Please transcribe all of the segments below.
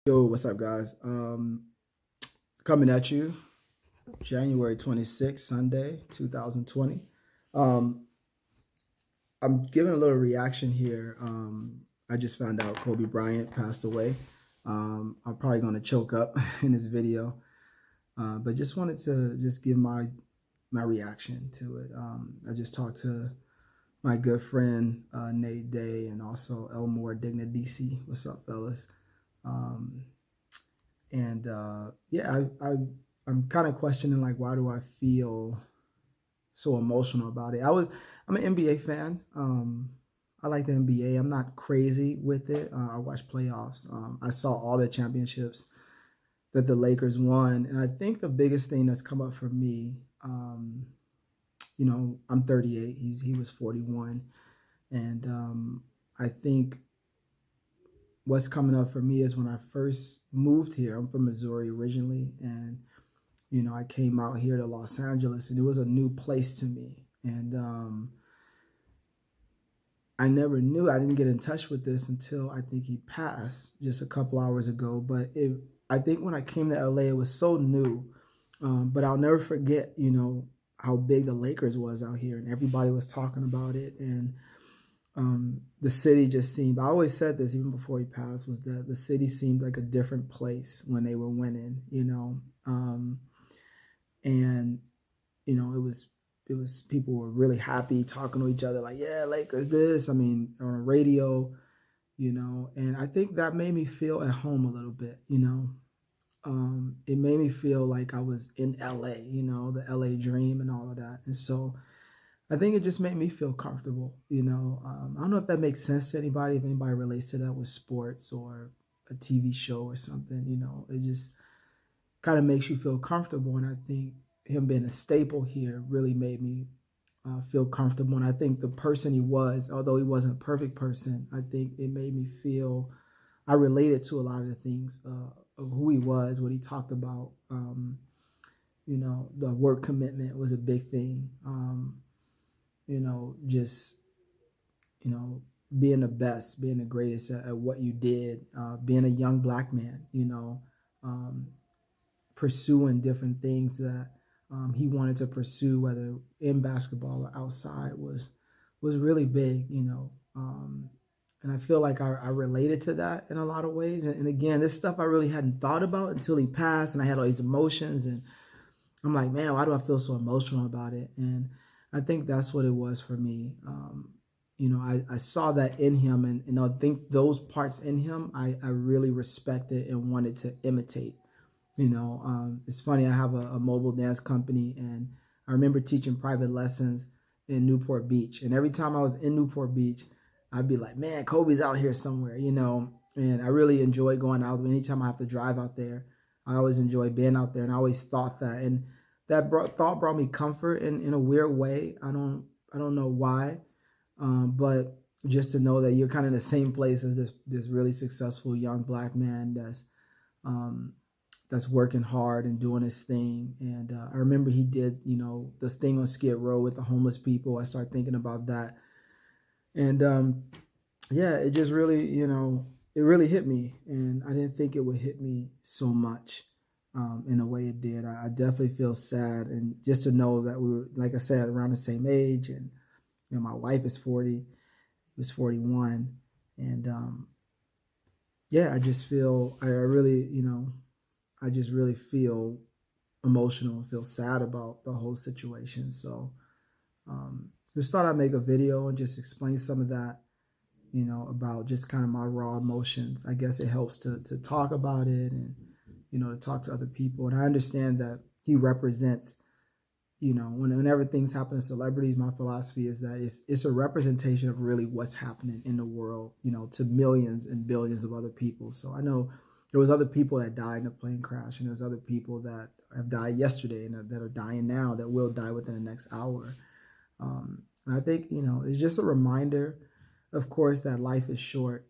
Yo, what's up, guys? Coming at you January 26th, Sunday, 2020. Um, I'm giving a little reaction here. I just found out Kobe Bryant passed away. I'm probably going to choke up in this video, but just wanted to just give my reaction to it. I just talked to my good friend Nate Day and also Elmore Digna DC. What's up, fellas? Um, and yeah, I'm kind of questioning, like, why do I feel so emotional about it? I'm an NBA fan. I like the NBA. I'm not crazy with it. I watch playoffs. I saw all the championships that the Lakers won, and I think the biggest thing that's come up for me, I'm 38. He was 41, and I think what's coming up for me is when I first moved here. I'm from Missouri originally, and I came out here to Los Angeles, and it was a new place to me. And I never knew. I didn't get in touch with this until I think he passed just a couple hours ago. But I think when I came to LA, it was so new. But I'll never forget, how big the Lakers was out here, and everybody was talking about it. And the city just seemed, I always said this even before he passed, was that the city seemed like a different place when they were winning, and it was people were really happy talking to each other, like, yeah, Lakers this, I mean, on the radio, and I think that made me feel at home a little bit. It made me feel like I was in LA, the LA dream and all of that. And so I think it just made me feel comfortable. I don't know if that makes sense to anybody, if anybody relates to that with sports or a TV show or something. It just kind of makes you feel comfortable. And I think him being a staple here really made me feel comfortable. And I think the person he was, although he wasn't a perfect person, I think it made me feel I related to a lot of the things of who he was, what he talked about. The work commitment was a big thing. Just, being the best, being the greatest at what you did, being a young black man, um, pursuing different things that he wanted to pursue, whether in basketball or outside, was really big, and I feel like I related to that in a lot of ways. And again, this stuff I really hadn't thought about until he passed, and I had all these emotions, and I'm like, man, why do I feel so emotional about it? And I think that's what it was for me. I saw that in him, and I think those parts in him I really respected and wanted to imitate. It's funny, I have a mobile dance company, and I remember teaching private lessons in Newport Beach. And every time I was in Newport Beach, I'd be like, man, Kobe's out here somewhere, and I really enjoy going out. Anytime I have to drive out there, I always enjoy being out there, and I always thought that. And that thought brought me comfort in a weird way. I don't know why, but just to know that you're kind of in the same place as this really successful young black man um, that's working hard and doing his thing. And I remember he did, this thing on Skid Row with the homeless people. I started thinking about that, and yeah, it just really, it really hit me, and I didn't think it would hit me so much. In a way it did. I definitely feel sad, and just to know that we were, like I said, around the same age, and my wife is 40, he was 41, and yeah, I just feel I really, I just really feel emotional and feel sad about the whole situation. So just thought I'd make a video and just explain some of that, about just kind of my raw emotions. I guess it helps to talk about it, and to talk to other people. And I understand that he represents, whenever things happen to celebrities, my philosophy is that it's a representation of really what's happening in the world, to millions and billions of other people. So I know there was other people that died in a plane crash, and there's other people that have died yesterday and that are dying now, that will die within the next hour. And I think, it's just a reminder, of course, that life is short.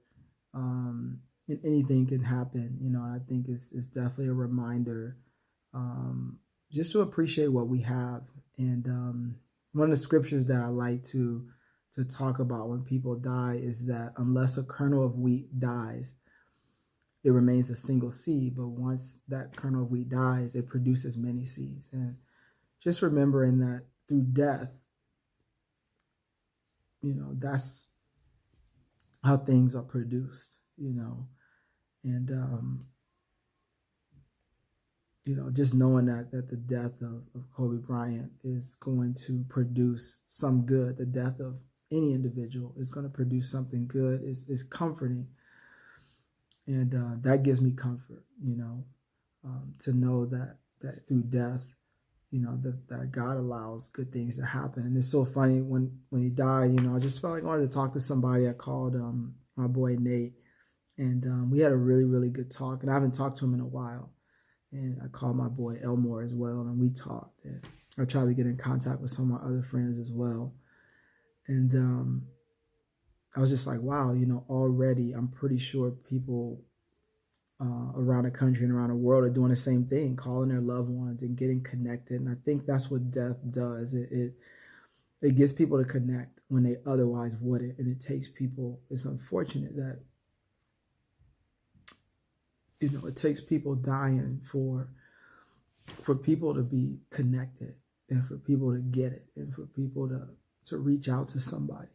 And anything can happen, and I think it's definitely a reminder, just to appreciate what we have. And one of the scriptures that I like to talk about when people die is that unless a kernel of wheat dies, it remains a single seed, but once that kernel of wheat dies, it produces many seeds. And just remembering that through death, that's how things are produced, and just knowing that the death of Kobe Bryant is going to produce some good, the death of any individual is going to produce something good is comforting. And that gives me comfort, to know that through death, that God allows good things to happen. And it's so funny when he died, I just felt like I wanted to talk to somebody. I called my boy Nate, and we had a really, really good talk. And I haven't talked to him in a while. And I called my boy Elmore as well, and we talked. And I tried to get in contact with some of my other friends as well. And I was just like, wow, already I'm pretty sure people around the country and around the world are doing the same thing, calling their loved ones and getting connected. And I think that's what death does. It gets people to connect when they otherwise wouldn't. And it takes people, it's unfortunate that, it takes people dying for people to be connected and for people to get it and for people to reach out to somebody.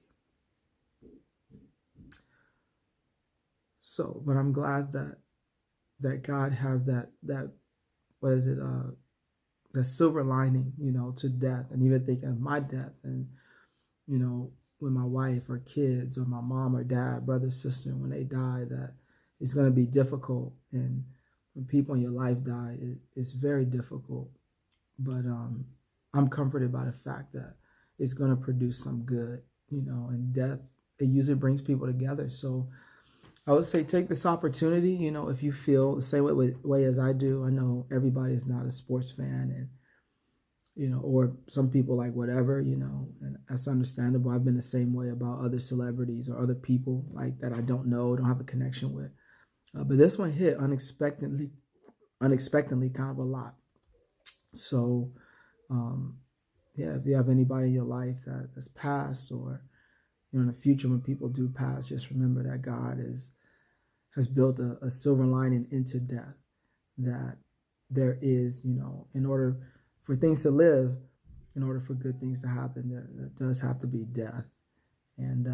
So, but I'm glad that God has that what is it, the silver lining, to death, and even thinking of my death, and when my wife or kids or my mom or dad, brother, sister, when they die, that it's going to be difficult. And when people in your life die, it's very difficult. But I'm comforted by the fact that it's going to produce some good, and death, it usually brings people together. So I would say take this opportunity, if you feel the same way as I do. I know everybody is not a sports fan, and or some people like whatever, and that's understandable. I've been the same way about other celebrities or other people like that I don't know, don't have a connection with. But this one hit unexpectedly kind of a lot. So, yeah, if you have anybody in your life that's passed, or in the future when people do pass, just remember that God has built a silver lining into death. That there is, in order for things to live, in order for good things to happen, there does have to be death. And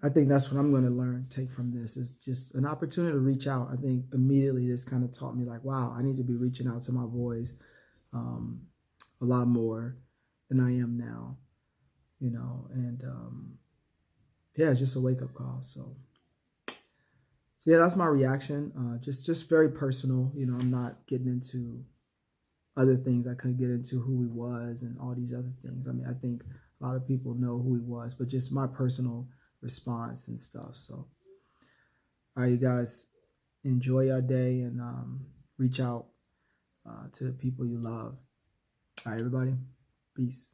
I think that's what I'm going to learn, take from this, is just an opportunity to reach out. I think immediately this kind of taught me like, wow, I need to be reaching out to my boys a lot more than I am now, and yeah, it's just a wake up call. So yeah, that's my reaction. Just very personal. I'm not getting into other things I couldn't get into, who he was and all these other things. I mean, I think a lot of people know who he was, but just my personal response and stuff. So, all right, you guys, enjoy your day, and reach out to the people you love. All right, everybody, peace.